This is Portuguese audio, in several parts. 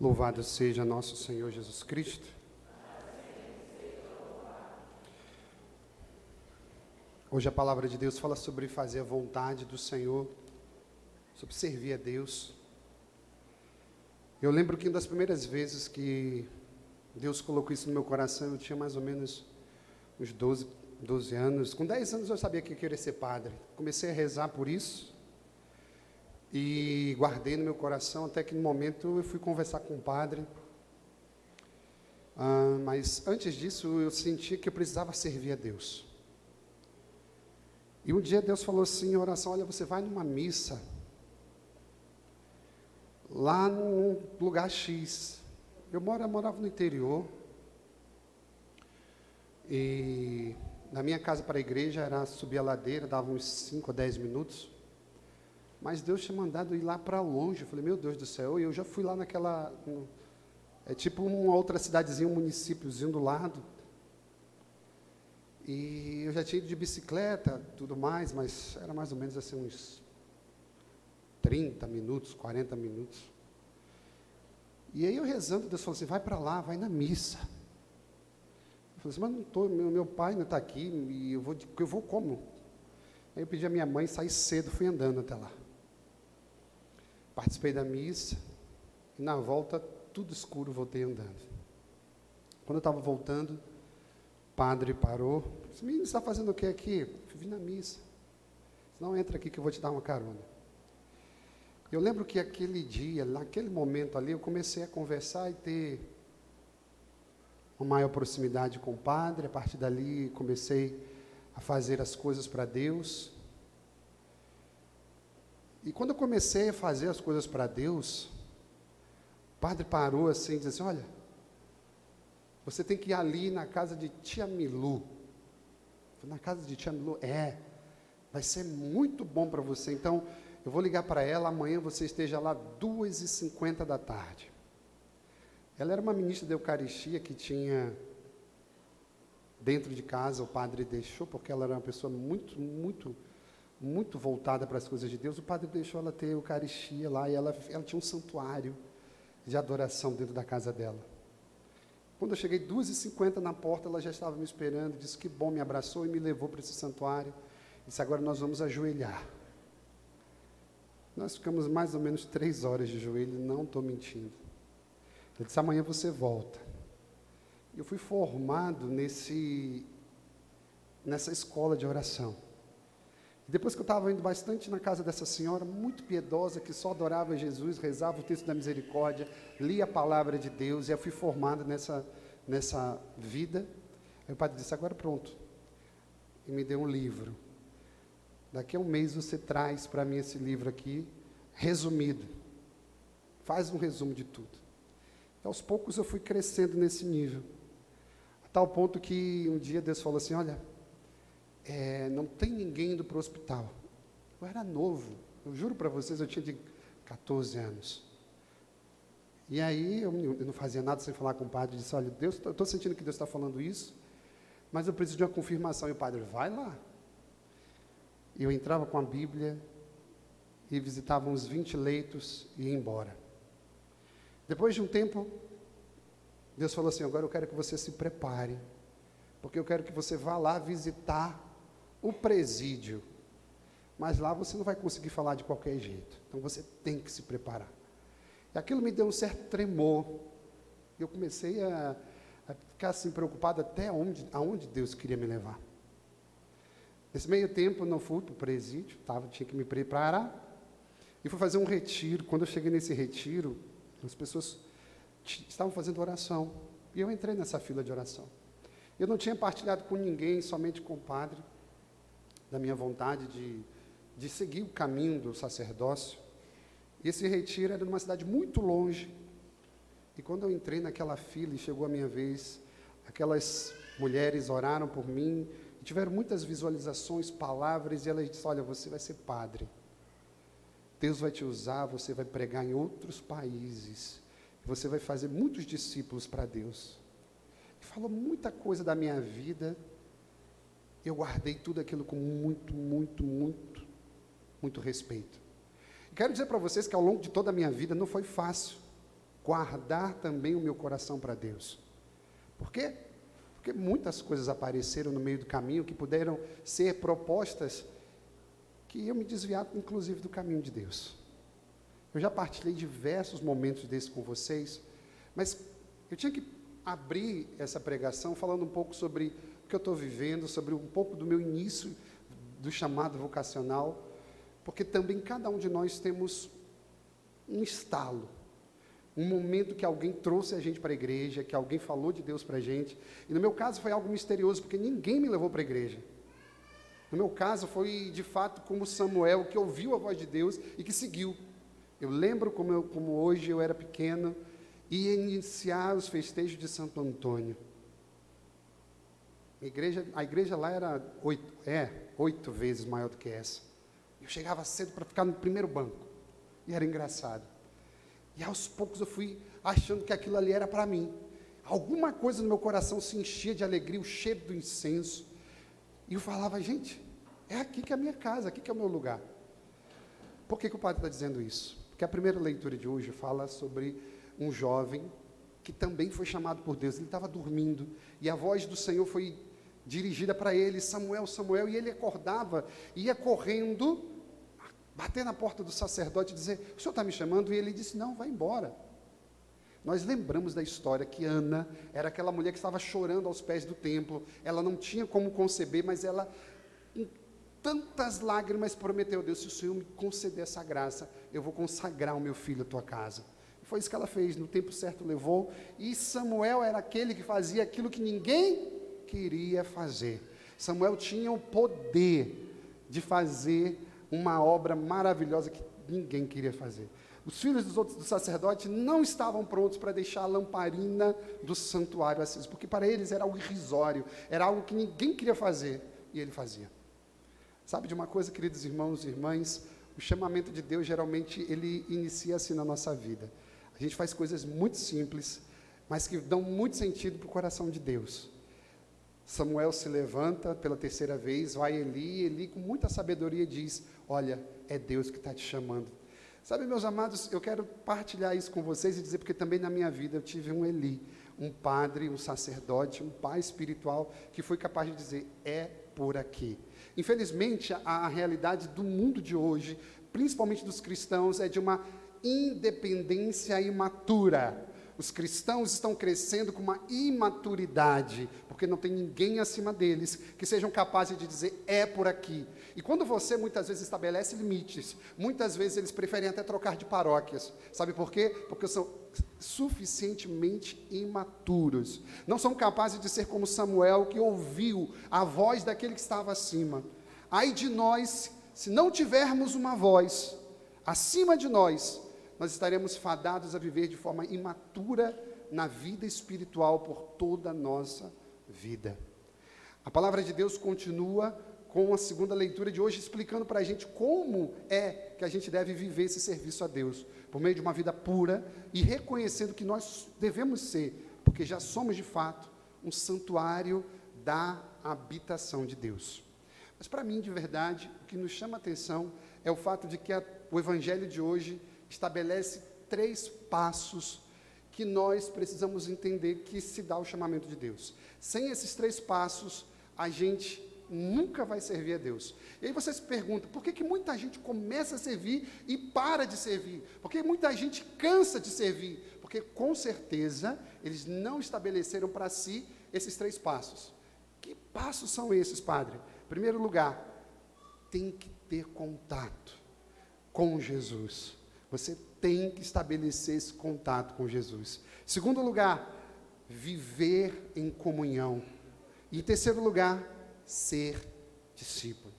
Louvado seja nosso Senhor Jesus Cristo. Hoje a palavra de Deus fala sobre fazer a vontade do Senhor, sobre servir a Deus. Eu lembro que uma das primeiras vezes que Deus colocou isso no meu coração, eu tinha mais ou menos uns 12 anos. Com 10 anos eu sabia que eu queria ser padre. Comecei a rezar por isso e guardei no meu coração, até que no momento eu fui conversar com o padre. Mas antes disso eu sentia que eu precisava servir a Deus. E um dia Deus falou assim em oração: olha, você vai numa missa lá num lugar X. Eu morava no interior, e da minha casa para a igreja era subir a ladeira, dava uns 5 a 10 minutos. Mas Deus tinha mandado ir lá para longe. Eu falei, meu Deus do céu, e eu já fui lá é tipo uma outra cidadezinha, um municípiozinho do lado. E eu já tinha ido de bicicleta, tudo mais, mas era mais ou menos assim uns 30 minutos, 40 minutos. E aí eu rezando, Deus falou assim, vai para lá, vai na missa. Eu falei assim, mas não estou, meu pai não está aqui, e eu vou como? Aí eu pedi a minha mãe sair cedo, fui andando até lá. Participei da missa, e na volta, tudo escuro, voltei andando. Quando eu estava voltando, o padre parou, disse, menino, você está fazendo o que aqui? Eu vim na missa. Não, entra aqui que eu vou te dar uma carona. Eu lembro que aquele dia, naquele momento ali, eu comecei a conversar e ter uma maior proximidade com o padre. A partir dali, comecei a fazer as coisas para Deus. E quando eu comecei a fazer as coisas para Deus, o padre parou assim e disse assim, olha, você tem que ir ali na casa de tia Milu. Na casa de tia Milu? Vai ser muito bom para você. Então, eu vou ligar para ela, amanhã você esteja lá 2h50 da tarde. Ela era uma ministra da Eucaristia que tinha dentro de casa, o padre deixou, porque ela era uma pessoa muito voltada para as coisas de Deus. O padre deixou ela ter Eucaristia lá, e ela tinha um santuário de adoração dentro da casa dela. Quando eu cheguei 2h50 na porta, ela já estava me esperando, disse que bom, me abraçou e me levou para esse santuário. Disse, agora nós vamos ajoelhar. Nós ficamos mais ou menos 3 horas de joelho, não estou mentindo. Ele disse, amanhã você volta. Eu fui formado nessa escola de oração. Depois que eu estava indo bastante na casa dessa senhora, muito piedosa, que só adorava Jesus, rezava o texto da misericórdia, lia a palavra de Deus, e eu fui formado nessa vida. Aí o padre disse, agora pronto. E me deu um livro. Daqui a um mês você traz para mim esse livro aqui, resumido. Faz um resumo de tudo. E aos poucos eu fui crescendo nesse nível. A tal ponto que um dia Deus falou assim, olha, não tem ninguém indo para o hospital. Eu era novo, eu juro para vocês, eu tinha de 14 anos. E aí eu não fazia nada sem falar com o padre, disse, olha, Deus, eu estou sentindo que Deus está falando isso, mas eu preciso de uma confirmação. E o padre, vai lá. E eu entrava com a Bíblia e visitava uns 20 leitos e ia embora. Depois de um tempo, Deus falou assim, agora eu quero que você se prepare, porque eu quero que você vá lá visitar o presídio, mas lá você não vai conseguir falar de qualquer jeito, então você tem que se preparar. E aquilo me deu um certo tremor, eu comecei a ficar assim preocupado até aonde Deus queria me levar. Nesse meio tempo, eu não fui para o presídio, tinha que me preparar, e fui fazer um retiro. Quando eu cheguei nesse retiro, as pessoas estavam fazendo oração, e eu entrei nessa fila de oração. Eu não tinha partilhado com ninguém, somente com o padre, da minha vontade de seguir o caminho do sacerdócio. E esse retiro era numa cidade muito longe. E quando eu entrei naquela fila e chegou a minha vez, aquelas mulheres oraram por mim, e tiveram muitas visualizações, palavras, e elas disseram, olha, você vai ser padre. Deus vai te usar, você vai pregar em outros países, você vai fazer muitos discípulos para Deus. E falou muita coisa da minha vida. Eu guardei tudo aquilo com muito respeito. E quero dizer para vocês que ao longo de toda a minha vida não foi fácil guardar também o meu coração para Deus. Por quê? Porque muitas coisas apareceram no meio do caminho que puderam ser propostas que eu me desviar, inclusive, do caminho de Deus. Eu já partilhei diversos momentos desses com vocês, mas eu tinha que abrir essa pregação falando um pouco sobre o que eu estou vivendo, sobre um pouco do meu início do chamado vocacional, porque também cada um de nós temos um estalo, um momento que alguém trouxe a gente para a igreja, que alguém falou de Deus para a gente, e no meu caso foi algo misterioso, porque ninguém me levou para a igreja. No meu caso foi, de fato, como Samuel, que ouviu a voz de Deus e que seguiu. Eu lembro como hoje eu era pequeno, ia iniciar os festejos de Santo Antônio. A igreja lá era 8 vezes maior do que essa. Eu chegava cedo para ficar no primeiro banco, e era engraçado. E aos poucos eu fui achando que aquilo ali era para mim. Alguma coisa no meu coração se enchia de alegria, o cheiro do incenso. E eu falava, gente, é aqui que é a minha casa, aqui que é o meu lugar. Por que o padre está dizendo isso? Porque a primeira leitura de hoje fala sobre um jovem que também foi chamado por Deus. Ele estava dormindo e a voz do Senhor foi dirigida para ele, Samuel, Samuel, e ele acordava, ia correndo, bater na porta do sacerdote e dizer, o senhor está me chamando? E ele disse, não, vai embora. Nós lembramos da história que Ana era aquela mulher que estava chorando aos pés do templo, ela não tinha como conceber, mas ela, com tantas lágrimas, prometeu a Deus, se o Senhor me conceder essa graça, eu vou consagrar o meu filho à tua casa. E foi isso que ela fez, no tempo certo levou, e Samuel era aquele que fazia aquilo que ninguém queria fazer. Samuel tinha o poder de fazer uma obra maravilhosa que ninguém queria fazer. Os filhos do sacerdote não estavam prontos para deixar a lamparina do santuário acesa, porque para eles era algo irrisório, era algo que ninguém queria fazer, e ele fazia. Sabe de uma coisa, queridos irmãos e irmãs, o chamamento de Deus, geralmente, ele inicia assim na nossa vida. A gente faz coisas muito simples, mas que dão muito sentido para o coração de Deus. Samuel se levanta pela terceira vez, vai Eli com muita sabedoria diz, olha, é Deus que está te chamando. Sabe, meus amados, eu quero partilhar isso com vocês e dizer, porque também na minha vida eu tive um Eli, um padre, um sacerdote, um pai espiritual, que foi capaz de dizer, é por aqui. Infelizmente, a realidade do mundo de hoje, principalmente dos cristãos, é de uma independência imatura. Os cristãos estão crescendo com uma imaturidade, porque não tem ninguém acima deles que sejam capazes de dizer, é por aqui. E quando você muitas vezes estabelece limites, muitas vezes eles preferem até trocar de paróquias. Sabe por quê? Porque são suficientemente imaturos. Não são capazes de ser como Samuel, que ouviu a voz daquele que estava acima. Ai de nós, se não tivermos uma voz acima de nós estaremos fadados a viver de forma imatura na vida espiritual por toda a nossa vida. A palavra de Deus continua com a segunda leitura de hoje, explicando para a gente como é que a gente deve viver esse serviço a Deus, por meio de uma vida pura e reconhecendo que nós devemos ser, porque já somos de fato um santuário da habitação de Deus. Mas para mim, de verdade, o que nos chama a atenção é o fato de que o Evangelho de hoje estabelece 3 passos que nós precisamos entender que se dá o chamamento de Deus. Sem esses 3 passos, a gente nunca vai servir a Deus. E aí você se pergunta, por que muita gente começa a servir e para de servir? Por que muita gente cansa de servir? Porque, com certeza, eles não estabeleceram para si esses 3 passos. Que passos são esses, padre? Em primeiro lugar, tem que ter contato com Jesus. Você tem que estabelecer esse contato com Jesus. Segundo lugar, viver em comunhão. E em terceiro lugar, ser discípulo.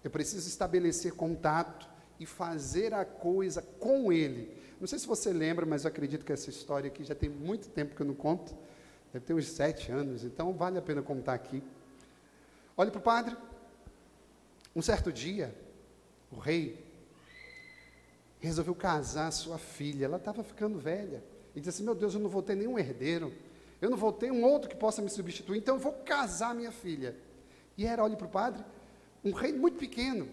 Eu preciso estabelecer contato e fazer a coisa com Ele. Não sei se você lembra, mas eu acredito que essa história aqui já tem muito tempo que eu não conto. Deve ter uns 7 anos, então vale a pena contar aqui. Olhe para o padre. Um certo dia, o rei resolveu casar a sua filha, ela estava ficando velha, e disse assim, meu Deus, eu não vou ter nenhum herdeiro, eu não vou ter um outro que possa me substituir, então eu vou casar minha filha. E olhe para o padre, um reino muito pequeno,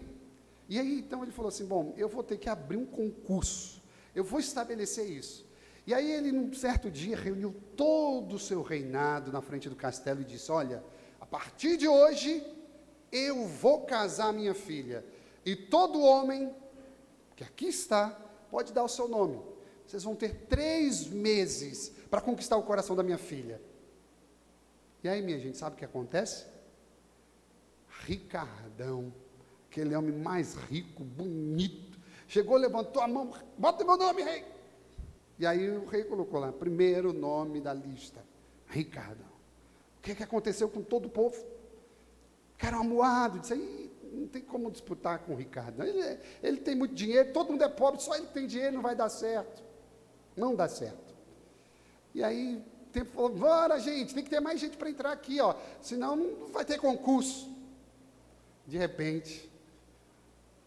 e aí então ele falou assim, bom, eu vou ter que abrir um concurso, eu vou estabelecer isso, E aí ele, num certo dia, reuniu todo o seu reinado na frente do castelo e disse: olha, a partir de hoje, eu vou casar minha filha. E todo homem que aqui está, pode dar o seu nome. Vocês vão ter 3 meses para conquistar o coração da minha filha. E aí, minha gente, sabe o que acontece? Ricardão, aquele homem mais rico, bonito, chegou, levantou a mão: bota meu nome, rei. E aí o rei colocou lá, primeiro nome da lista, Ricardão. O que aconteceu com todo o povo? Ficaram amuados, disse: aí não tem como disputar com o Ricardo. Ele tem muito dinheiro, todo mundo é pobre, só ele tem dinheiro, não vai dar certo. Não dá certo. E aí o tempo falou: bora, gente, tem que ter mais gente para entrar aqui, ó, senão não vai ter concurso. De repente,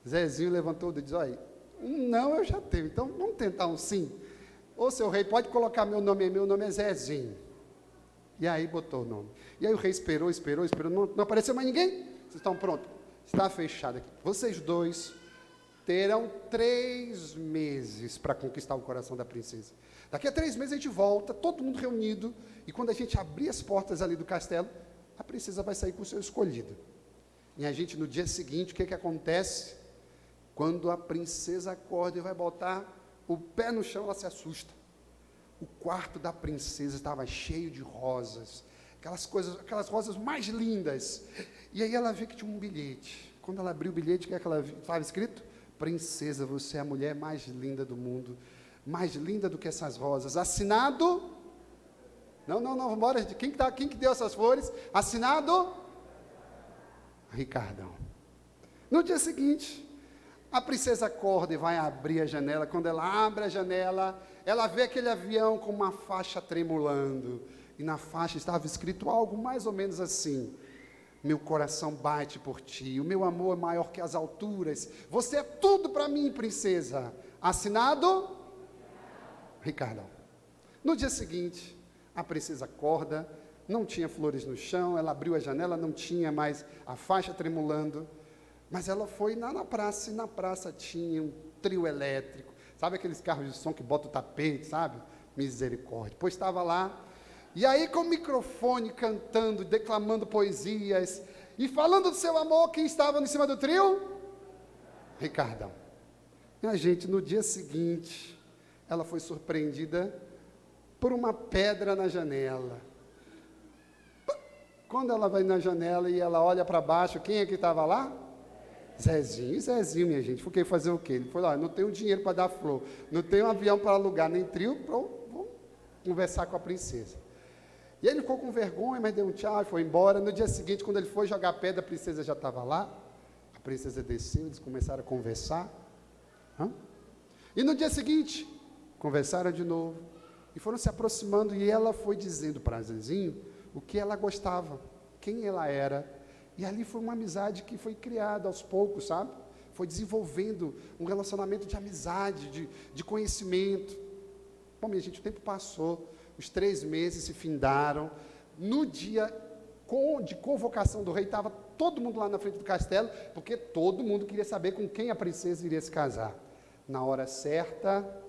Zezinho levantou o dedo e disse: olha, um não eu já tenho, então vamos tentar um sim. Ô, seu rei, pode colocar meu nome aí, meu nome é Zezinho. E aí botou o nome. E aí o rei esperou, não apareceu mais ninguém? Vocês estão prontos? Está fechado aqui. Vocês dois terão 3 meses para conquistar o coração da princesa. Daqui a 3 meses a gente volta, todo mundo reunido, e quando a gente abrir as portas ali do castelo, a princesa vai sair com o seu escolhido. E a gente, no dia seguinte, o que acontece? Quando a princesa acorda e vai botar o pé no chão, ela se assusta. O quarto da princesa estava cheio de rosas, aquelas rosas mais lindas. E aí ela vê que tinha um bilhete. Quando ela abriu o bilhete, o que é que ela viu? Estava escrito: princesa, você é a mulher mais linda do mundo, mais linda do que essas rosas. Assinado? Não, bora. Quem que deu essas flores? Assinado? Ricardão. No dia seguinte, a princesa acorda e vai abrir a janela. Quando ela abre a janela, ela vê aquele avião com uma faixa tremulando. E na faixa estava escrito algo mais ou menos assim: meu coração bate por ti, o meu amor é maior que as alturas, você é tudo para mim, princesa. Assinado? Ricardão. No dia seguinte, a princesa acorda, não tinha flores no chão, ela abriu a janela, não tinha mais a faixa tremulando, mas ela foi lá na praça, e na praça tinha um trio elétrico, sabe aqueles carros de som que bota o tapete, sabe? Misericórdia. Pois estava lá, e aí com o microfone cantando, declamando poesias, e falando do seu amor, quem estava em cima do trio? Ricardão. E a gente, no dia seguinte, ela foi surpreendida por uma pedra na janela. Quando ela vai na janela e ela olha para baixo, quem é que estava lá? Zezinho, minha gente. Foi fazer o quê? Ele falou: não tenho dinheiro para dar flor, não tenho avião para alugar, nem trio, vou conversar com a princesa. E ele ficou com vergonha, mas deu um tchau e foi embora. No dia seguinte, quando ele foi jogar pedra, a princesa já estava lá. A princesa desceu, eles começaram a conversar. E no dia seguinte, conversaram de novo. E foram se aproximando, e ela foi dizendo para Zezinho o que ela gostava, quem ela era. E ali foi uma amizade que foi criada aos poucos, sabe? Foi desenvolvendo um relacionamento de amizade, de conhecimento. Bom, minha gente, o tempo passou, os 3 meses se findaram. No dia de convocação do rei, estava todo mundo lá na frente do castelo, porque todo mundo queria saber com quem a princesa iria se casar. Na hora certa,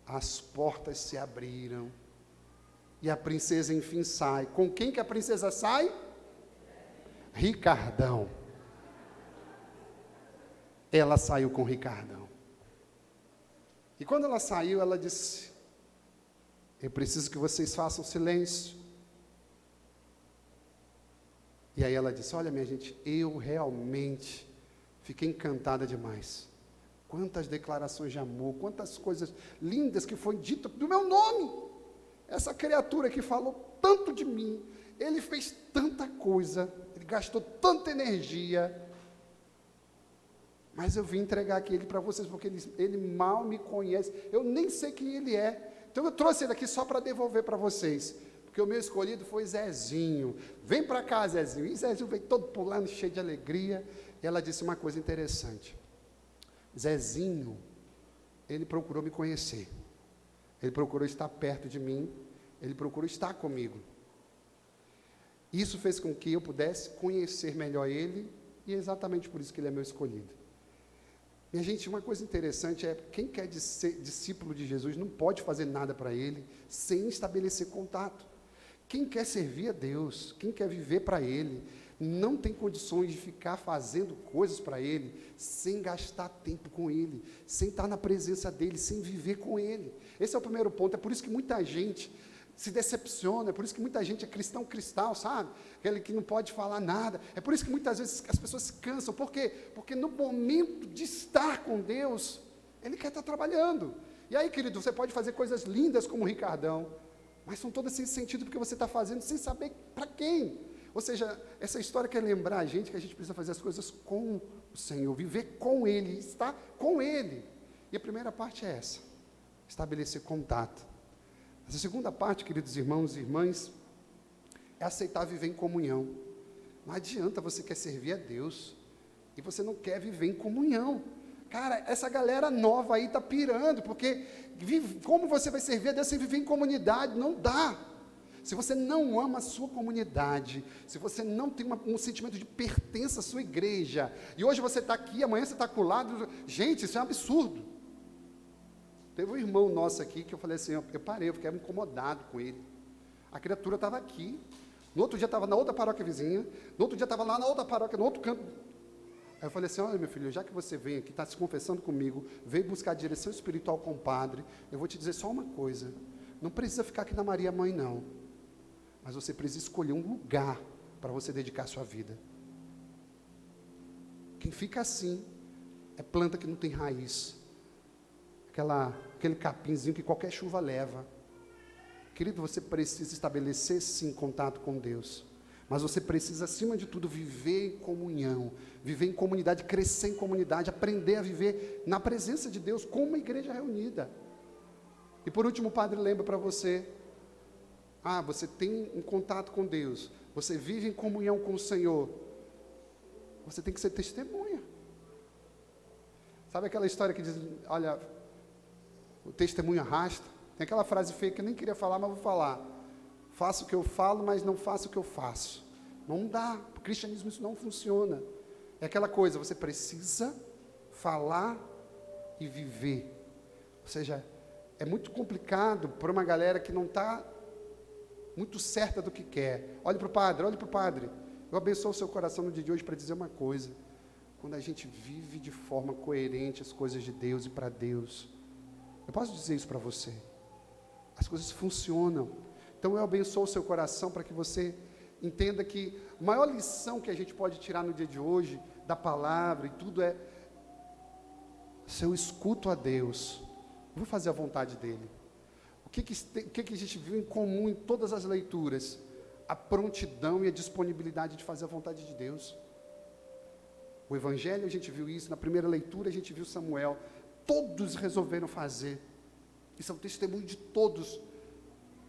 as portas se abriram, e a princesa enfim sai. Com quem que a princesa sai? Ricardão. Ela saiu com Ricardão. E quando ela saiu, ela disse: eu preciso que vocês façam silêncio. E aí ela disse: olha, minha gente, eu realmente fiquei encantada demais. Quantas declarações de amor, quantas coisas lindas que foi dito do meu nome. Essa criatura que falou tanto de mim, ele fez tanta coisa, ele gastou tanta energia, mas eu vim entregar aqui ele para vocês, porque ele mal me conhece, eu nem sei quem ele é, então eu trouxe ele aqui só para devolver para vocês, porque o meu escolhido foi Zezinho. Vem para cá, Zezinho. E Zezinho veio todo pulando, cheio de alegria, e ela disse uma coisa interessante: Zezinho, ele procurou me conhecer, ele procurou estar perto de mim, ele procurou estar comigo. Isso fez com que eu pudesse conhecer melhor ele, e é exatamente por isso que ele é meu escolhido. Minha gente, uma coisa interessante é, quem quer ser discípulo de Jesus não pode fazer nada para Ele sem estabelecer contato. Quem quer servir a Deus, quem quer viver para Ele, não tem condições de ficar fazendo coisas para Ele, sem gastar tempo com Ele, sem estar na presença dEle, sem viver com Ele. Esse é o primeiro ponto. É por isso que muita gente se decepciona, é por isso que muita gente é cristão, sabe? Aquele que não pode falar nada. É por isso que muitas vezes as pessoas se cansam. Por quê? Porque no momento de estar com Deus, Ele quer estar trabalhando. E aí, querido, você pode fazer coisas lindas como o Ricardão, mas são todas sem sentido, porque você está fazendo sem saber para quem. Ou seja, essa história quer lembrar a gente que a gente precisa fazer as coisas com o Senhor, viver com Ele, estar com Ele. E a primeira parte é essa, estabelecer contato. Essa segunda parte, queridos irmãos e irmãs, é aceitar viver em comunhão. Não adianta você quer servir a Deus e você não quer viver em comunhão. Cara, essa galera nova aí está pirando, porque como você vai servir a Deus sem viver em comunidade? Não dá. Se você não ama a sua comunidade, se você não tem um sentimento de pertença à sua igreja, e hoje você está aqui, amanhã você está com o lado, gente, isso é um absurdo. Teve um irmão nosso aqui que eu falei assim, eu parei, eu fiquei incomodado com ele. A criatura estava aqui, no outro dia estava na outra paróquia vizinha, no outro dia estava lá na outra paróquia, no outro canto. Aí eu falei assim, olha meu filho, já que você vem aqui, está se confessando comigo, veio buscar direção espiritual com o padre, eu vou te dizer só uma coisa, não precisa ficar aqui na Maria Mãe não, mas você precisa escolher um lugar para você dedicar a sua vida. Quem fica assim, é planta que não tem raiz, aquele capinzinho que qualquer chuva leva. Querido, você precisa estabelecer sim contato com Deus, mas você precisa acima de tudo viver em comunhão, viver em comunidade, crescer em comunidade, aprender a viver na presença de Deus, como uma igreja reunida. E por último, o padre lembra para você, você tem um contato com Deus, você vive em comunhão com o Senhor, você tem que ser testemunha. Sabe aquela história que diz, olha, o testemunho arrasta? Tem aquela frase feia que eu nem queria falar, mas vou falar. Faço o que eu falo, mas não faço o que eu faço. Não dá. O cristianismo isso não funciona. É aquela coisa, você precisa falar e viver. Ou seja, é muito complicado para uma galera que não está muito certa do que quer. Olhe para o padre. Eu abençoo o seu coração no dia de hoje para dizer uma coisa. Quando a gente vive de forma coerente as coisas de Deus e para Deus, eu posso dizer isso para você, as coisas funcionam. Então eu abençoo o seu coração para que você entenda que a maior lição que a gente pode tirar no dia de hoje, da palavra e tudo é, se eu escuto a Deus, eu vou fazer a vontade dEle. O que a gente viu em comum em todas as leituras? A prontidão e a disponibilidade de fazer a vontade de Deus. O Evangelho a gente viu isso, na primeira leitura a gente viu Samuel, todos resolveram fazer, isso é um testemunho de todos,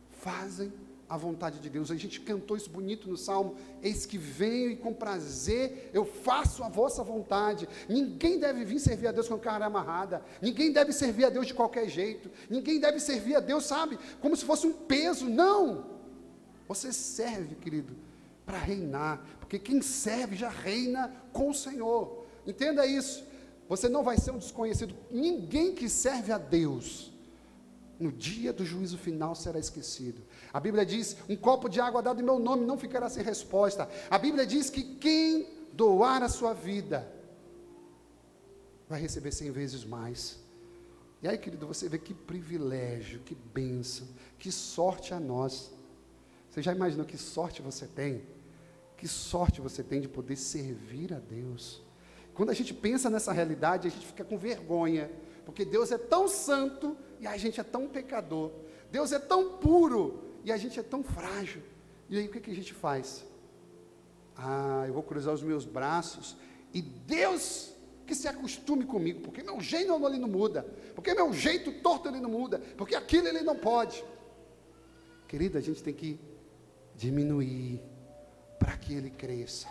fazem a vontade de Deus. A gente cantou isso bonito no Salmo, eis que venho e com prazer eu faço a vossa vontade. Ninguém deve vir servir a Deus com a cara amarrada, ninguém deve servir a Deus de qualquer jeito, ninguém deve servir a Deus, sabe, como se fosse um peso. Não, você serve, querido, para reinar, porque quem serve já reina com o Senhor. Entenda isso, você não vai ser um desconhecido. Ninguém que serve a Deus no dia do juízo final será esquecido. A Bíblia diz, um copo de água dado em meu nome não ficará sem resposta. A Bíblia diz que quem doar a sua vida vai receber 100 vezes mais. E aí, querido, você vê que privilégio, que bênção, que sorte a nós. Você já imaginou que sorte você tem? Que sorte você tem de poder servir a Deus. Quando a gente pensa nessa realidade, a gente fica com vergonha, porque Deus é tão santo e a gente é tão pecador. Deus é tão puro e a gente é tão frágil. E aí o que a gente faz? Eu vou cruzar os meus braços e Deus que se acostume comigo, porque meu jeito ali não muda, porque meu jeito torto ele não muda, porque aquilo ele não pode. Querida, a gente tem que diminuir para que ele cresça,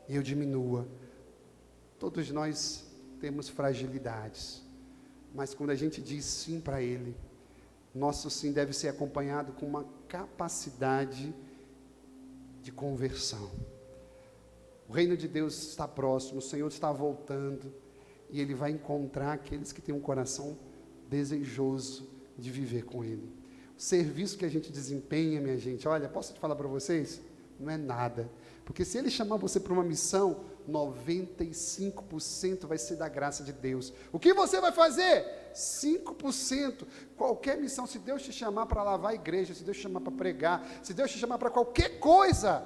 e eu diminua. Todos nós temos fragilidades, mas quando a gente diz sim para Ele, nosso sim deve ser acompanhado com uma capacidade de conversão. O reino de Deus está próximo, o Senhor está voltando, e Ele vai encontrar aqueles que têm um coração desejoso de viver com Ele. O serviço que a gente desempenha, minha gente, olha, posso te falar para vocês? Não é nada, porque se Ele chamar você para uma missão, 95% vai ser da graça de Deus. O que você vai fazer? 5%. Qualquer missão, se Deus te chamar para lavar a igreja, se Deus te chamar para pregar, se Deus te chamar para qualquer coisa,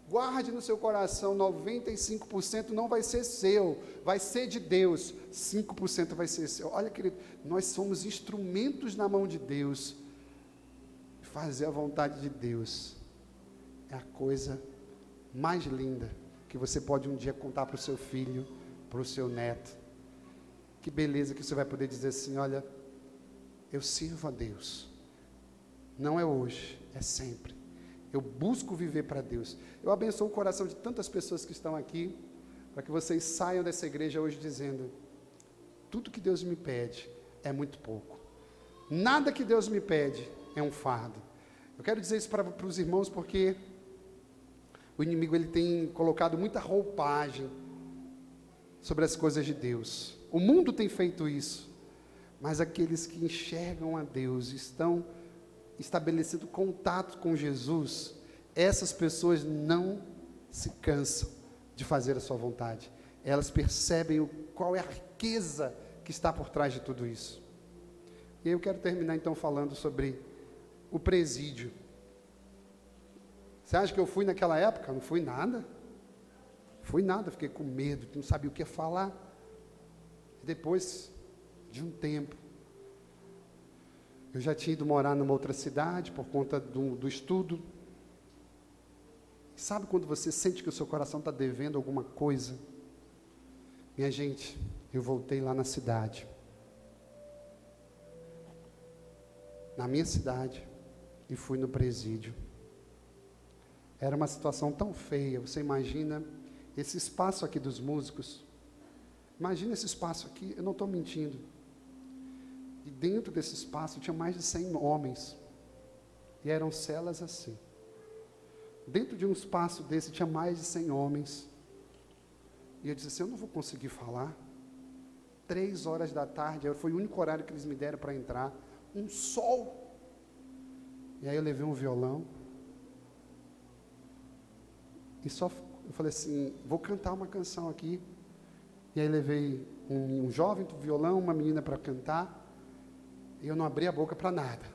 guarde no seu coração, 95% não vai ser seu, vai ser de Deus, 5% vai ser seu. Olha, querido, nós somos instrumentos na mão de Deus. Fazer a vontade de Deus é a coisa mais linda que você pode um dia contar para o seu filho, para o seu neto. Que beleza que você vai poder dizer assim: olha, eu sirvo a Deus, não é hoje, é sempre. Eu busco viver para Deus. Eu abençoo o coração de tantas pessoas que estão aqui, para que vocês saiam dessa igreja hoje dizendo: tudo que Deus me pede é muito pouco, nada que Deus me pede é um fardo. Eu quero dizer isso para os irmãos, porque o inimigo ele tem colocado muita roupagem sobre as coisas de Deus. O mundo tem feito isso, mas aqueles que enxergam a Deus, estão estabelecendo contato com Jesus, essas pessoas não se cansam de fazer a sua vontade. Elas percebem qual é a riqueza que está por trás de tudo isso. E eu quero terminar então falando sobre o presídio. Você acha que eu fui naquela época? Não fui nada. Fui nada, fiquei com medo, não sabia o que falar. Depois de um tempo, eu já tinha ido morar numa outra cidade por conta do estudo. Sabe quando você sente que o seu coração está devendo alguma coisa? Minha gente, eu voltei lá na cidade. Na minha cidade, e fui no presídio. Era uma situação tão feia. Você imagina esse espaço aqui dos músicos? Imagina esse espaço aqui, eu não estou mentindo. E dentro desse espaço tinha mais de 100 homens. E eram celas assim. Dentro de um espaço desse tinha mais de 100 homens. E eu disse assim: eu não vou conseguir falar. 3 horas da tarde, foi o único horário que eles me deram para entrar. Um sol. E aí eu levei um violão. E só, eu falei assim: vou cantar uma canção aqui. E aí levei um jovem do violão, uma menina para cantar. E eu não abri a boca para nada.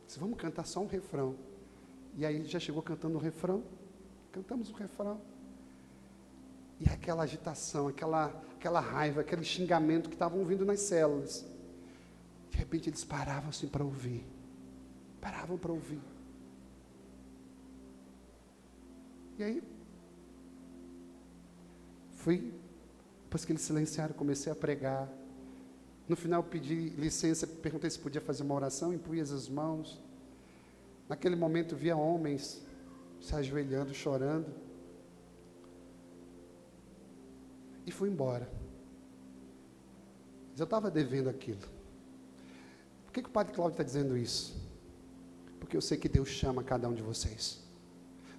Disse: vamos cantar só um refrão. E aí já chegou cantando o refrão. Cantamos o refrão. E aquela agitação, aquela raiva, aquele xingamento que estavam vindo nas células. De repente eles paravam assim para ouvir. Paravam para ouvir. E aí, depois que eles silenciaram, comecei a pregar. No final pedi licença, perguntei se podia fazer uma oração, impus as mãos. Naquele momento via homens se ajoelhando, chorando. E fui embora. Mas eu estava devendo aquilo. Por que o Padre Cláudio está dizendo isso? Porque eu sei que Deus chama cada um de vocês.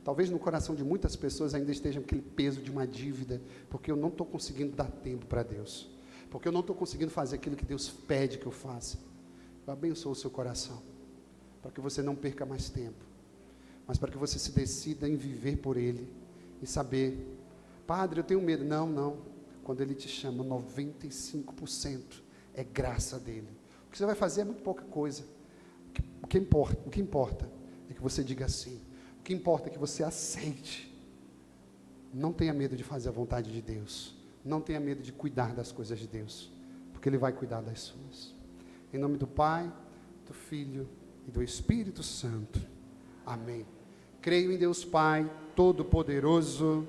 Talvez no coração de muitas pessoas ainda esteja aquele peso de uma dívida, porque eu não estou conseguindo dar tempo para Deus, porque eu não estou conseguindo fazer aquilo que Deus pede que eu faça. Eu abençoo o seu coração, para que você não perca mais tempo, mas para que você se decida em viver por Ele, e saber: Padre, eu tenho medo. Não, quando Ele te chama, 95% é graça dEle. O que você vai fazer é muito pouca coisa. O que importa é que você diga sim. O que importa é que você aceite. Não tenha medo de fazer a vontade de Deus. Não tenha medo de cuidar das coisas de Deus, porque Ele vai cuidar das suas. Em nome do Pai, do Filho e do Espírito Santo. Amém. Creio em Deus Pai Todo-Poderoso,